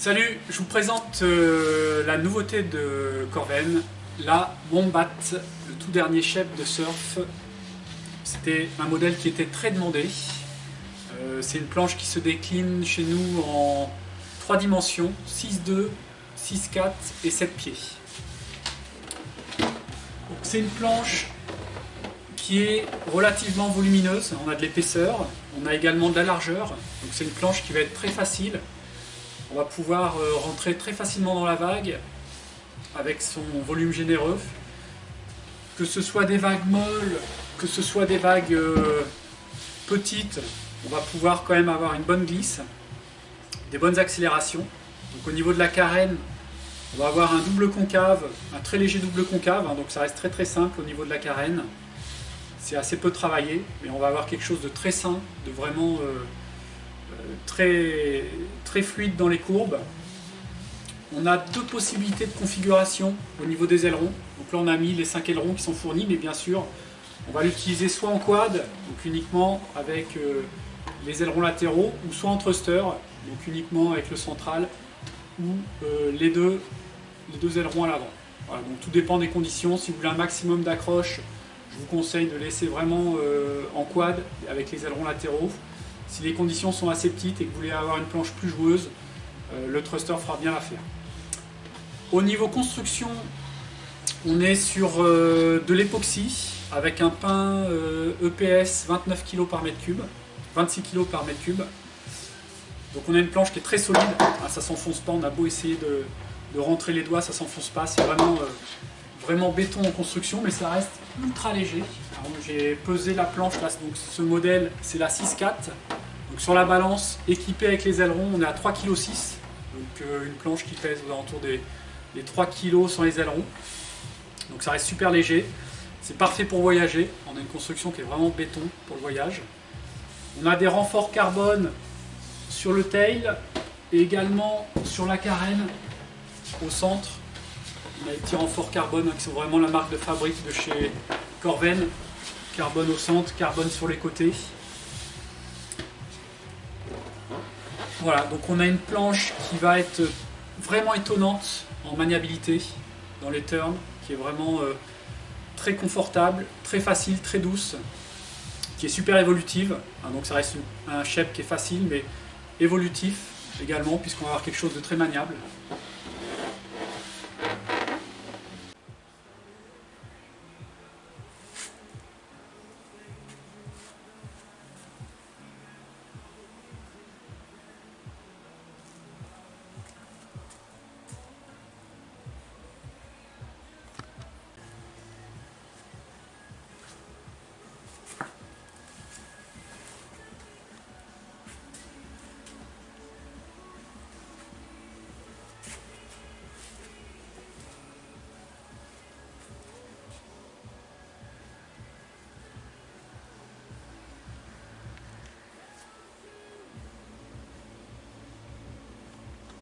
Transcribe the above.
Salut, je vous présente la nouveauté de Corven, la Wombat, le tout dernier shape de surf. C'était un modèle qui était très demandé. C'est une planche qui se décline chez nous en 3 dimensions, 6,2, 6,4 et 7 pieds. C'est une planche qui est relativement volumineuse, on a de l'épaisseur, on a également de la largeur, donc c'est une planche qui va être très facile. On va pouvoir rentrer très facilement dans la vague avec son volume généreux. Que ce soit des vagues molles, que ce soit des vagues petites, on va pouvoir quand même avoir une bonne glisse, des bonnes accélérations. Donc au niveau de la carène, on va avoir un double concave, un très léger double concave, donc ça reste très simple au niveau de la carène. C'est assez peu travaillé, mais on va avoir quelque chose de très sain, de vraiment très fluide dans les courbes. On a deux possibilités de configuration au niveau des ailerons. Donc là on a mis les 5 ailerons qui sont fournis, mais bien sûr on va l'utiliser soit en quad, donc uniquement avec les ailerons latéraux, ou soit en thruster, donc uniquement avec le central, ou les deux ailerons à l'avant. Voilà, donc tout dépend des conditions. Si vous voulez un maximum d'accroche, je vous conseille de laisser vraiment en quad avec les ailerons latéraux. Si les conditions sont assez petites et que vous voulez avoir une planche plus joueuse, le thruster fera bien l'affaire. Au niveau construction, on est sur de l'époxy avec un pain EPS 29 kg par mètre cube, 26 kg par mètre cube. Donc on a une planche qui est très solide, ça s'enfonce pas, on a beau essayer de rentrer les doigts, ça s'enfonce pas, c'est vraiment béton en construction, mais ça reste ultra léger. J'ai pesé la planche, là, donc ce modèle c'est la 6,4. Donc sur la balance, équipée avec les ailerons, on est à 3,6 kg. Donc une planche qui pèse aux alentours des 3 kg sans les ailerons. Donc ça reste super léger. C'est parfait pour voyager. On a une construction qui est vraiment béton pour le voyage. On a des renforts carbone sur le tail et également sur la carène au centre. On a des petits renforts carbone qui sont vraiment la marque de fabrique de chez Corven. Carbone au centre, carbone sur les côtés. Voilà, donc on a une planche qui va être vraiment étonnante en maniabilité dans les turns, qui est vraiment très confortable, très facile, très douce, qui est super évolutive. Donc ça reste un shape qui est facile mais évolutif également, puisqu'on va avoir quelque chose de très maniable.